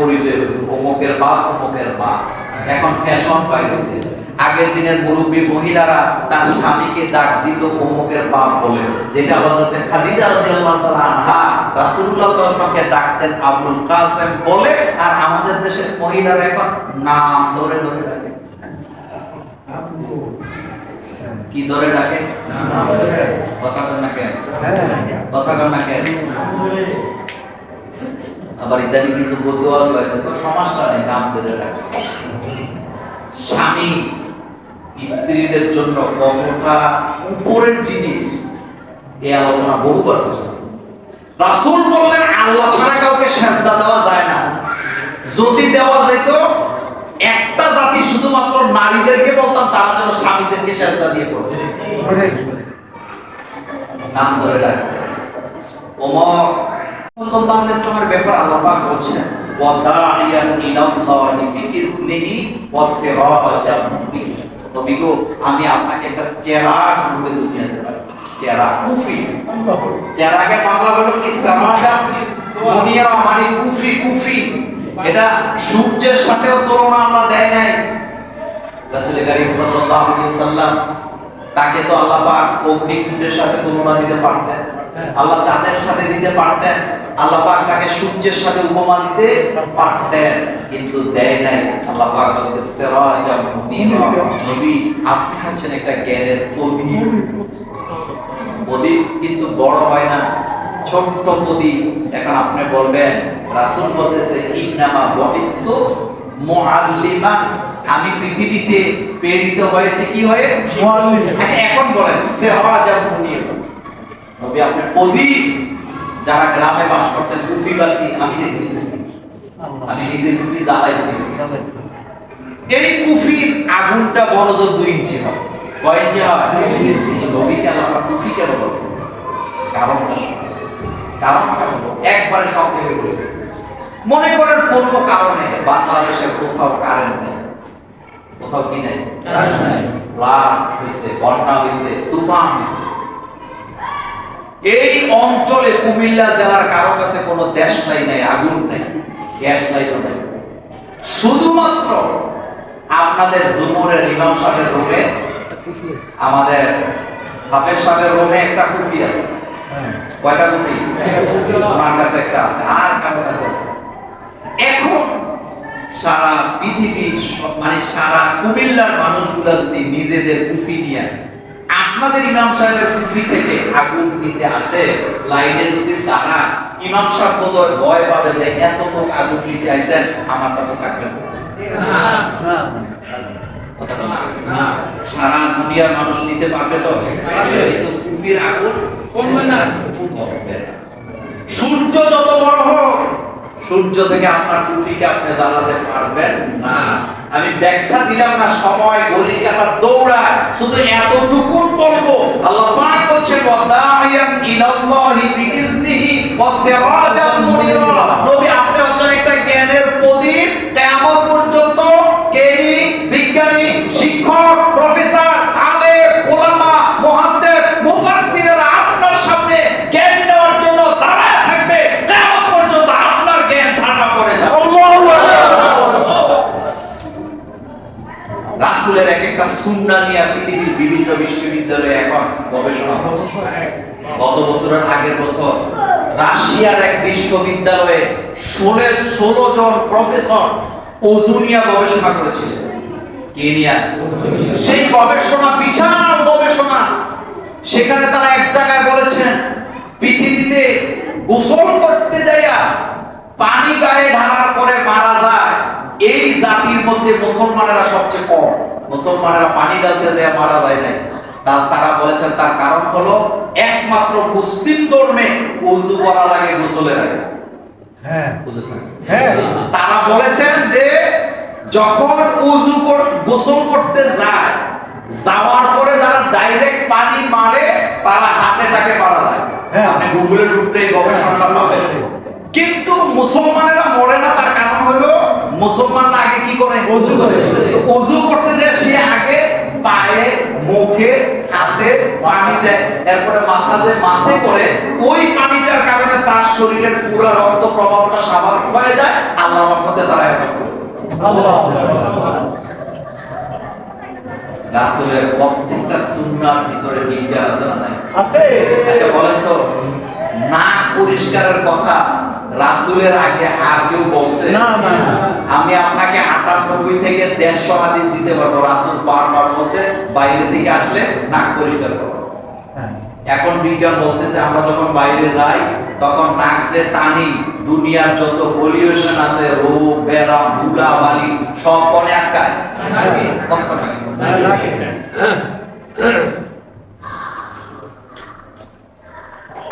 পরিচয় হতো, অমুকের বাপ অমুকের মা। এখন ফ্যাশন পাই গেছে। আগের দিনের মুরব্বী মহিলারা তার স্বামীকে ডাক দিত অমুকের বাপ বলে, যেটা হযরত খাদিজা রাদিয়াল্লাহু তাআলা আনহা রাসূলুল্লাহ সাল্লাল্লাহু আলাইহি ওয়াসাল্লামকে ডাকতেন আবুল কাসেম বলে। আর আমাদের দেশের মহিলারা এখন নাম ধরে ধরে ডাকে। কি ধরে ডাকে? নাম ধরে। কথা বল না কেন? কথা বল না কেন? আবার ইদানিং কিছু বদুয়া হয়েছে, তো সমস্যা নেই, নাম ধরে ডাকে। স্বামী স্ত্রীদের জন্য কতটা উপরের জিনিস এই আলোচনা বহুবার করছে। রাসূল বললেন আল্লাহ ছাড়া কাউকে সেজদা দেওয়া যায় না। যদি দেওয়া যেত, একটা জাতি শুধুমাত্র নারীদেরকে বলতাম তারা যেন স্বামীদেরকে সেজদা দিয়ে পড়ে। নাম ধরে ডাকতে। ওমর সাল্লাল্লাহু আলাইহি ওয়াসাল্লামের ব্যাপারে আল্লাহ পাক বলছেন ওয়াদাইয়ান ইলাল্লাহি বিইজনিহি ওয়াসিরাজাম মুবিনা। নবী গো, আমি আপনাকে একটা চেরাগ রূপে দুনিয়াতে পাঠাই। চেরাগ কুফি, চেরাগের বাংলা হলো কি? সামাজা। দুনিয়ার মানে কুফি, কুফি এটা সূর্যের সাথেও তুলনা আল্লাহ দেয় নাই। রাসূল কারীম সাল্লাল্লাহু আলাইহি ওয়াসাল্লাম তাকে তো আল্লাহ পাক অগ্নিকুণ্ডের সাথে তুলনা দিতে পারতেন, আল্লাহ চাঁদের সাথে দিতে পারতেন, আল্লাহ পাক তাকে সূর্যের সাথে উপমা দিতে পারতেন, কিন্তু দেয় নাই। আল্লাহ পাক বলছে সিরাজাম মুনিরা। নবী, আপনি হচ্ছেন একটা জ্ঞানের প্রদীপ। প্রদীপ কিন্তু বড় হয় না, ছোট্ট প্রদীপ। এখন আপনি বলবেন রাসূল বলেছে ইন্নামা বুইস্তু মুআল্লিমান, আমি পৃথিবীতে প্রেরিত হয়েছে কি হয়ে? মুআল্লিম। আচ্ছা এখন বলেন সিরাজাম মুনিরা, নবী আপনি প্রদীপ। যারা গ্রামে বাস করছেন কুফি বাতি আমি দেখছি, আমি নিজে কুফি জ্বালাইছি। এই কুফির আগুনটা বড় জোর 2 ইঞ্চি হয়। কয় ইঞ্চি হয়? 2 ইঞ্চি। নবীকে আল্লাহ কুফি কেন বলে? কারণটা হলো একবারে সংক্ষেপে বলি। মনে করেন কোনো কারণে বাংলাদেশের কোথাও কারেন্ট নেই, কোথাও কি নেই? কারেন্ট নাই। ফ্লাড হইছে, বন্যা হইছে, তুফান হইছে। এই অঞ্চলে কুমিল্লা জেলার কারো কাছে কোনো দেশ নাই, আগুন নাই, গ্যাস লাইটও নাই। শুধুমাত্র আপনাদের জুমুরের ইমাম সাহেবের রুমে, আমাদের হাফেজ সাহেবের রুমে একটা কুফি আছে। কয়টা কুফি? আমার কাছে একটা আছে, আর কারো কাছে। এখন সারা পৃথিবীর মানে সারা কুমিল্লার মানুষগুলা যদি নিজেদের কুফি নিয়ে আপনাদের ইমাম সাহেবের কুফি থেকে আগুন নিতে আসে, লাইনে যদি তারা, ইমাম সাহেব বোধহয় ভয় পাবে যে এত লোক আগুন নিতে আইছেন, আমারটা তো থাকবে না। সারা দুনিয়ার মানুষ নিতে পারবে তো? কিন্তু কুফির আগুন কমবে না। সূর্য যত বড় হোক, সূর্য থেকে আপনার কুফিকে আপনি জ্বালাতে পারবেন না। আমি ব্যাখ্যা দিলাম না, সময় ঘড়ির কাঁটার দৌড়ায়। শুধু এতটুকু বলবো, আল্লাহ পাক বলছেন ওয়াদাইয়ান ইলাল্লাহি বিইজনিহি ওয়াসিরাজাম মুনিরা। নবী আপনি হচ্ছেন একটা জ্ঞানের প্রদীপ। কিয়ামত পর্যন্ত জ্ঞানী, বিজ্ঞানী, শিক্ষক, প্রফেসর, আলেম, উলামা, মুহাদ্দিস, মুফাসসিররা আপনার সামনে জ্ঞান নেওয়ার জন্য দাঁড়ায় থাকবে। কিয়ামত পর্যন্ত আপনার জ্ঞান ভাটা পড়ে যাবে। আল্লাহু আকবার। রাসূলের একটা সুন্নাহ নিয়ে পৃথিবীর বিভিন্ন বিশ্ববিদ্যালয়ে এখন গবেষণা হচ্ছে। গত বছরের আগের বছর রাশিয়ার এক বিশ্ববিদ্যালয়ে 16 জন প্রফেসর ওযু নিয়ে গবেষণা করেছিলেন। কি নিয়ে? সেই গবেষণা বিশাল গবেষণা। সেখানে তারা এক জায়গায় বলেছেন পৃথিবীতে গোসল করতে যাইয়া পানি গায়ে ঢালার পরে মারা যায়, এই জাতির মধ্যে মুসলমানেরা সবচেয়ে কম। মুসলমানেরা পানি ঢালতে যায় মারা যায় না। তারা বলেছেন তার কারণ হলো একমাত্র মুসলিম ধর্মে ওযু করার আগে গোসলের আগে। তারা বলেছেন যে যখন গোসল করতে যায়, যাওয়ার পরে যারা ডাইরেক্ট পানি মারে তারা হাতে টাকে মারা যায়। আপনি গুগলে ঢুকলে গবেষণাটা পাবেন। কিন্তু মুসলমানেরা মরে না, তার কারণ হলো মুসলমানরা আগে কি করে? ওযু করে। ওযু করতে যায় সে আগে পায়ে, মুখে, হাতে পানি দেয়, এরপরে মাথা যে মাসে করে ওই পানিটার কারণে তার শরীরের পুরো রক্ত প্রবাহটা স্বাভাবিক হয়ে যায়, আল্লাহর রহমতে তারা এটা করে। রাসূলের প্রত্যেকটা সুন্নাহর ভিতরে বিজ্ঞান আছে না নাই? আছে। আচ্ছা বলেন তো, নাক পরিষ্কারের কথা রাসূলের আগে আর কেউ বলছে? না না। আমি আপনাকে 98 থেকে 150 হাদিস দিতে পারবো, রাসূল বারবার বলছে বাইরে থেকে আসলে নাক পরিষ্কার করো। এখন বিজ্ঞান বলতেছে আমরা যখন বাইরে যাই তখন নাক যে টানি, দুনিয়ার যত পলিউশন আছে, রোগ ব্যারাম ধুলাবালি সব কোণে আটকায়।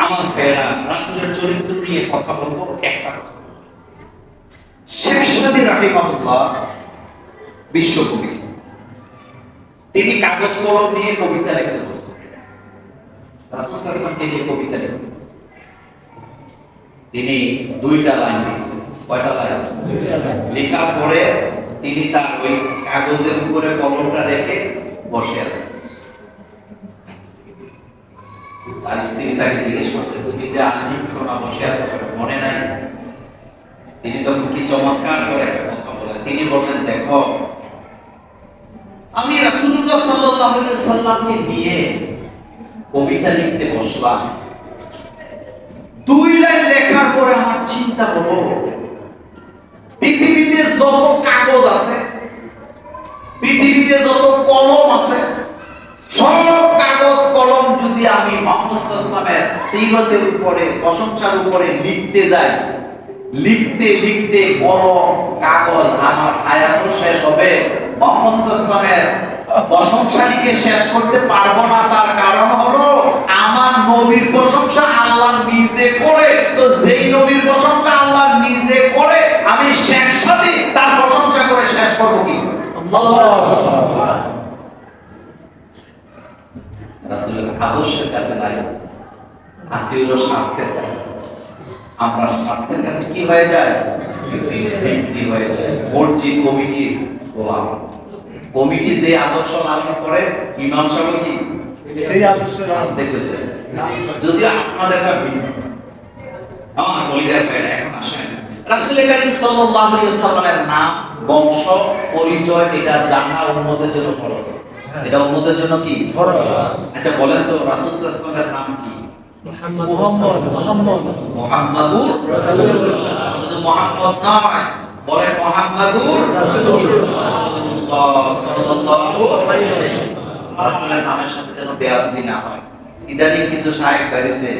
আমার ভাইয়েরা, রাসূলের চরিত্র নিয়ে কথা বলবো একটা কথা। শেখ সাদী রাহিমাহুল্লাহ বিশ্বকবি, তিনি কাগজ কলম নিয়ে কবিতা লিখতে বলতেন। রাসূল সাল্লাল্লাহু আলাইহি ওয়াসাল্লামকে নিয়ে কবিতা লিখতেন। তিনি 2টা লাইন লিখছেন। কয়টা লাইন? 2টা লাইন। লেখার পরে তিনি তার ওই কাগজের উপরে কলমটা রেখে বসে আছেন। তার স্ত্রী তাকে জিজ্ঞেস করছে, তুমি যে আজ লিখছো না, বসে আছো, মনে নাই? তিনি তখন কি চমৎকার করে একটা কথা বলেন। তিনি বললেন, দেখো আমি রাসূলুল্লাহ সাল্লাল্লাহু আলাইহি ওয়াসাল্লামকে নিয়ে কবিতা লিখতে বসলাম। 2 লাইন লেখার পরে আমার চিন্তা হলো, পৃথিবীতে যত কাগজ আছে, পৃথিবীতে যত কলম আছে, সব কাগজ কলম যদি আমি মুহাম্মদ সাল্লাল্লাহু আলাইহি ওয়াসাল্লামের সিরাতের উপরে, প্রশংসার উপরে লিখতে যাই, লিখতে লিখতে কলম কাগজ আমার হায়াত শেষ হবে, মুহাম্মদ সাল্লাল্লাহু আলাইহি ওয়াসাল্লামের প্রশংসা লিখে শেষ করতে পারবো না। তার কারণ হলো আমার নবীর প্রশংসা আল্লাহ নিজে করে, তো যেই নবীর প্রশংসা আল্লাহ নিজে করে আমি শেখ সাদী তার প্রশংসা করে শেষ করব কি? রাসূলের আদর্শের কাছে নাই, আসি হলো স্বার্থের কাছে। আমরা স্বার্থের কাছে কি হয়ে যায়? বিক্রি হয়ে যায়। মসজিদ কমিটির গোলাম। কমিটি যে আদর্শ লালন করে, ইমাম সাহেব কি সেই আদর্শ রাস্তায় গেছে। যদি আপনাদের আমার কলিজার ভাইরা এখন আসেন, রাসূল করিম সাল্লাল্লাহু আলাইহি ওয়াসাল্লামের নাম, বংশ, পরিচয় এটা জানা উম্মতের জন্য ফরজ। এটা উম্মতের জন্য কি? ফরজ। আচ্ছা বলেন তো, রাসূল সাল্লাল্লাহু আলাইহি ওয়াসাল্লামের নাম কি? মুহাম্মাদুর রাসূলুল্লাহ। শুধু মুহাম্মদ নয়, বলেন মুহাম্মাদুর রাসূলুল্লাহ সাল্লাল্লাহু আলাইহি ওয়াসাল্লাম। রাসূলের নামের সাথে যেন বেয়াদবি না হয়। ইদানিং কিছু শায়েখ বেরিয়েছে,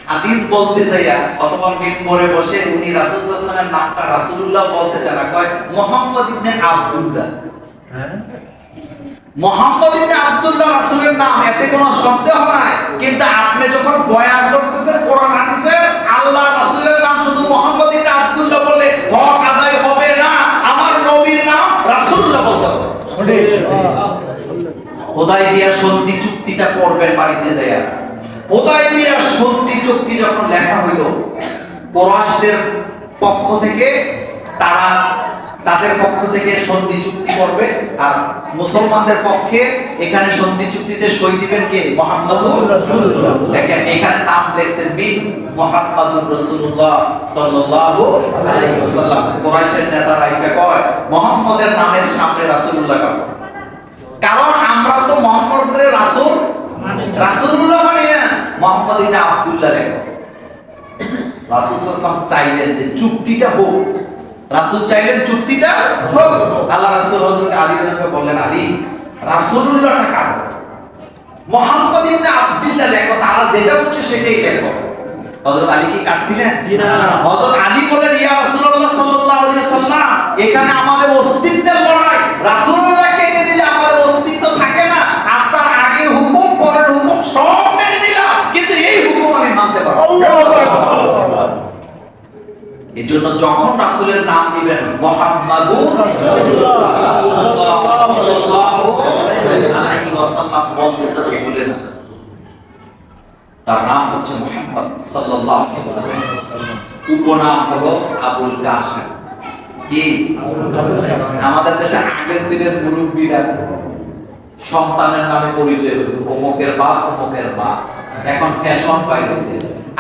হাদিস বলতে যাইয়া অথবা মিম্বরে বসে উনি রাসূল সাল্লাল্লাহু আলাইহি ওয়াসাল্লামের নামটা রাসূলুল্লাহ বলতে চায় না, কয় মুহাম্মদ ইবনে আব্দুল্লাহ। মুহাম্মদ ইবনে আব্দুল্লাহ রাসূলের নাম, এতে কোনো সন্দেহ নাই। কিন্তু আপনি যখন বয়ান করতেছেন কোরআন হাদিসে, আল্লাহ রাসূলের নাম শুধু মুহাম্মদ ইবনে আব্দুল্লাহ বললে হক আদায় হবে না। আমার নবীর নাম রাসূলুল্লাহ বলতে হবে। হুদায়বিয়া সন্ধি চুক্তিটা পড়বেন বাড়িতে যায়া। হুদায়বিয়া সন্ধি চুক্তি যখন লেখা হইল, কুরাইশদের পক্ষ থেকে তারা তাদের পক্ষ থেকে সন্ধি চুক্তি করবে, আর মুসলমানদের পক্ষে এখানে সন্ধি চুক্তিতে সই দিবেন কে? মুহাম্মাদুর রাসূলুল্লাহ। দেখেন এখানে নাম লেখছেন বিন মুহাম্মাদুর রাসূলুল্লাহ সাল্লাল্লাহু আলাইহি ওয়াসাল্লাম। কুরাইশের নেতারা আইসা কয় মুহাম্মদের নামের সামনে রাসূলুল্লাহ কেন? কারণ আমরা তো মুহাম্মদের রাসূল রাসূলুল্লাহ মানি না, মুহাম্মদ ইবনে আব্দুল্লাহ রেখো। রাসূল সাল্লাল্লাহু আলাইহি ওয়াসাল্লাম চাইলেন যে চুক্তিটা হোক, রাসূল চাইলেন চুক্তিটা হোক। আল্লাহ রাসূল হযরত আলী রাদিয়াল্লাহু বললেন, আলী রাসূলুল্লাহটা কাটো, মুহাম্মদ ইবনে আব্দুল্লাহ লেখো, তারা যেটা বলছে সেটাই লেখো। হযরত আলী কি কাটছিলেন? না। হযরত আলী বলেন, ইয়া রাসূলুল্লাহ সাল্লাল্লাহু আলাইহি ওয়াসাল্লাম, এখানে আমাদের অস্তিত্বের লড়াই, রাসূলুল্লাহ কেটে দিলে আমাদের অস্তিত্ব থাকে না। আপনার আগের হুকুম পরের হুকুম সব মেনে নিলাম, কিন্তু এই হুকুম আমি মানতে পারবো না। এজন্য যখন রাসূলের নাম নেবেন মুহাম্মাদুর রাসূলুল্লাহ সাল্লাল্লাহু আলাইহি ওয়াসাল্লাম বলতে যেন ভুলেন না। তার নাম হচ্ছে মুহাম্মদ সাল্লাল্লাহু আলাইহি ওয়াসাল্লাম। উপনাম হলো আবুল কাসেম। কি? আমাদের দেশে আগের দিনের মুরব্বীরা সন্তানের নামে পরিচয় হতো, অমুকের বাপ অমুকের বাপ। এখন ফ্যাশন পাইছে।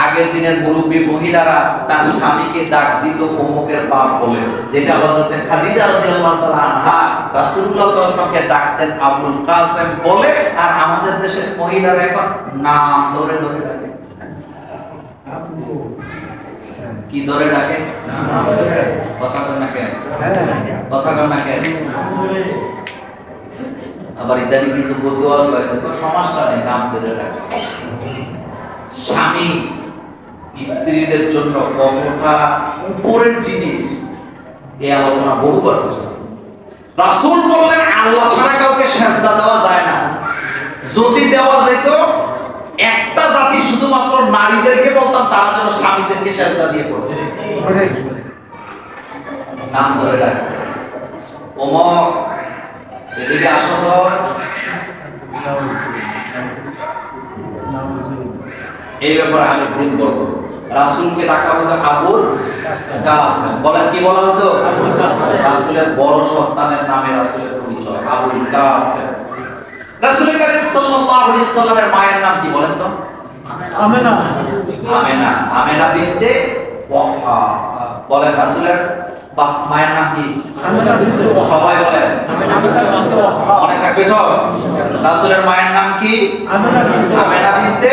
আগের দিনের মুরব্বী মহিলারা তার স্বামীকে ডাক দিত অমুকের বাপ বলে, যেটা হযরত খাদিজা রাদিয়াল্লাহু তাআলা আনহা রাসূলুল্লাহ সাল্লাল্লাহু আলাইহি ওয়াসাল্লামকে ডাকতেন আবুল কাসেম বলে। আর আমাদের দেশের মহিলারা এখন নাম ধরে ধরে ডাকে। কি ধরে ডাকে? নাম ধরে। কথা বলেন না কেন? কথা বলেন না কেন? আবার ইদানি কিছু বদুয়া হয়েছে, তো সমস্যা নেই, নাম ধরে ডাকে। স্বামী স্ত্রীদের জন্য কতটা উপরের জিনিস এই আলোচনা বহুবার করছে। রাসূল বললেন আল্লাহ ছাড়া কাউকে সেজদা দেওয়া যায় না। যদি দেওয়া যেত, একটা জাতি শুধুমাত্র নারীদেরকে বলতাম তারা যেন স্বামীদেরকে সেজদা দিয়ে পড়ে। নাম ধরে ডাকে। ওমর এদিকে আসো তো। এই ব্যাপারে আমি ভুল করব। রাসূলকে ডাকা হতো আবুল কাসেম। বলেন কি বলা হতো? আবুল কাসেম। রাসূলের বড় সন্তানের নামে রাসূলের পরিচয় আবুল কাসেম। রাসূল করিম সাল্লাল্লাহু আলাইহি সাল্লামের মায়ের নাম কি বলেন তো? আমেনা। আমেনা। আমেনা বিনতে ওয়াহাব। বলেন রাসূলের মায়ের নাম কি? আমেনা বিনতে ওয়াহাব। সবাই বলেন আমেনা বিনতে ওয়াহাব। মনে থাকবে তো? রাসূলের মায়ের নাম কি? আমেনা বিনতে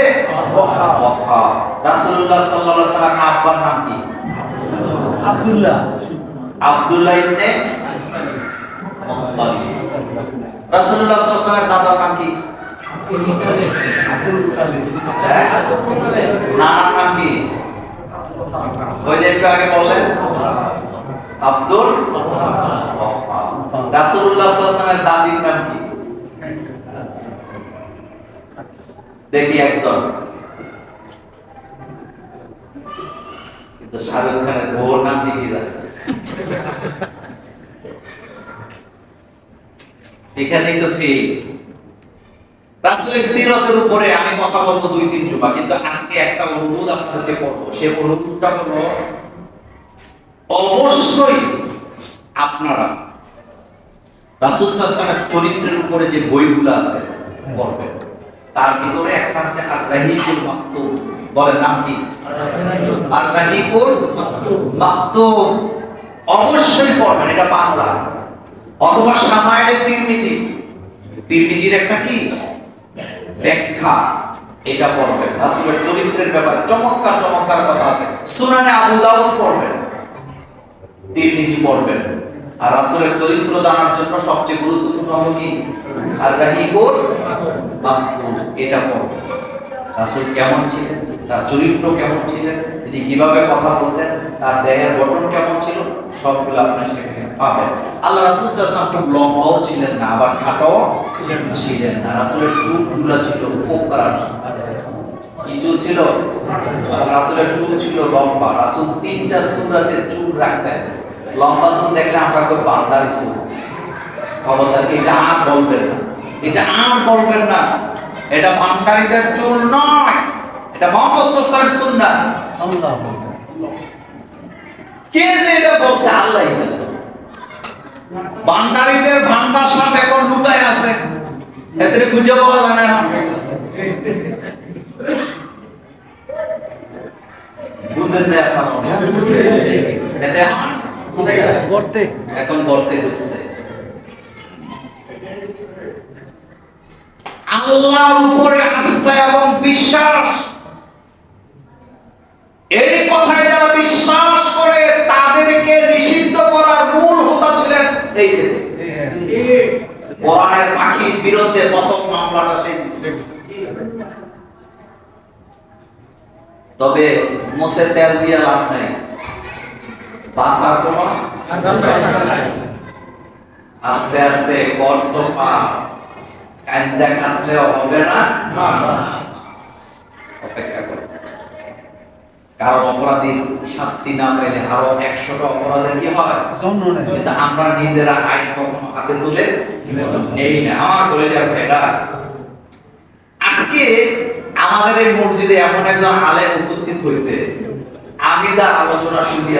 ওয়াহাব। রাসূলুল্লাহ সাল্লাল্লাহু আলাইহি ওয়াসাল্লাম আব্বার নাম কি? আব্দুল্লাহ। আব্দুল্লাহ ইবনে মুত্তালিব। রাসূলুল্লাহ সাল্লাল্লাহু আলাইহি ওয়াসাল্লামের দাদার নাম কি? Abdul Muttalib. হ্যাঁ? নানার নাম কি? ওই যে একটু আগে বললেন আব্দুল ওয়াহাব। রাসূলুল্লাহ সাল্লাল্লাহু আলাইহি ওয়াসাল্লামের দাদির নাম কি? দেখি একজন। কিন্তু শাহরুখ খানের বউর নাম ঠিকই জানে। এখানেই তো ফেক। রাসূলের সিরাতের উপরে আমি কথা বলবো 2-3 জুমা, কিন্তু আজকে একটা অনুরোধ আপনাদেরকে করব। সেই অনুরোধটা হলো অবশ্যই আপনারা রাসূল সাল্লাল্লাহু আলাইহি ওয়াসাল্লামের চরিত্রের উপরে যে বইগুলো আছে পড়বেন। তার ভিতরে একটা আছে আর-রাহিকুল মাকতুম। বলেন নাম কি? আর-রাহিকুল মাকতুম। অবশ্যই পড়বেন, এটা বাংলা। অথবা শামাইলে তিরমিজির একটা কি ব্যাখ্যা, এটা পড়বেন। রাসূলের চরিত্রের ব্যাপারে চমৎকার চমৎকার কথা আছে। সুনানে আবু দাউদ পড়বেন, তিরমিজি পড়বেন। আর রাসূলের চরিত্র জানার জন্য সবচেয়ে গুরুত্বপূর্ণ হলো কি? আর-রাহিকুল মাকতুম। এটা পড়বেন। রাসূল কেমন ছিলেন, তার চরিত্র কেমন ছিলেন, তিনি কিভাবে কথা বলতেন, তার দেহের গঠন কেমন ছিল, সবগুলো আপনি সেখানে পাবেন। আল্লাহ রাসূল সাল্লাল্লাহু আলাইহি ওয়াসাল্লাম খুব লম্বাও ছিলেন না, আবার খাটোও ছিলেন না। রাসূলের চুলগুলো ছিল কোকড়া। কি চুল ছিল? রাসূলের চুল ছিল লম্বা। রাসূল 3টা সূরাতে চুল রাখতেন। লম্বা চুল দেখলে আমরা কই বান্দারি চুল। খবরদার, এটা আর বলবেন না, এটা আর বলবেন না। এটা বান্দারিদের চুল নয়, এটা মুহাম্মদ সাল্লাল্লাহু আলাইহি ওয়াসাল্লামের সুন্নাহ। আল্লাহু কে যে এটা বলছে আল্লাহই জানে। বান্দারিদের ভান্ডার সাপ এখন লুকায় আছে, এদের খুঁজে পাওয়া যায় না। বুঝেন না আপনারা? এটা এখন গর্তে ঢুকছে। আল্লাহর উপরে আস্থা এবং বিশ্বাস, এই কথায় যারা বিশ্বাস করে তাদেরকে নিষিদ্ধ করার মূল হোতা ছিলেন এই কোরআনের পাখির বিরুদ্ধে প্রথম মামলাটা সেই দিয়েছিলেন। তবে মুছে তেল দিয়ে লাভ নাই, বাঁচার কোনো নাই। আস্তে আস্তে করছো পা, কান্দা কাঁদলেও হবে না, অপেক্ষা করে। কারণ অপরাধীর শাস্তি না পাইলে আরো 100টা অপরাধের কি হয়, জন্ম নেয়। কিন্তু আমরা নিজেরা আইন কখনো হাতে তুলে নেই না। আমার বলে যাবে এটা আজকে আমাদের এই মসজিদে এমন একজন আলেম উপস্থিত হয়েছে, আমি যা আলোচনা শুনি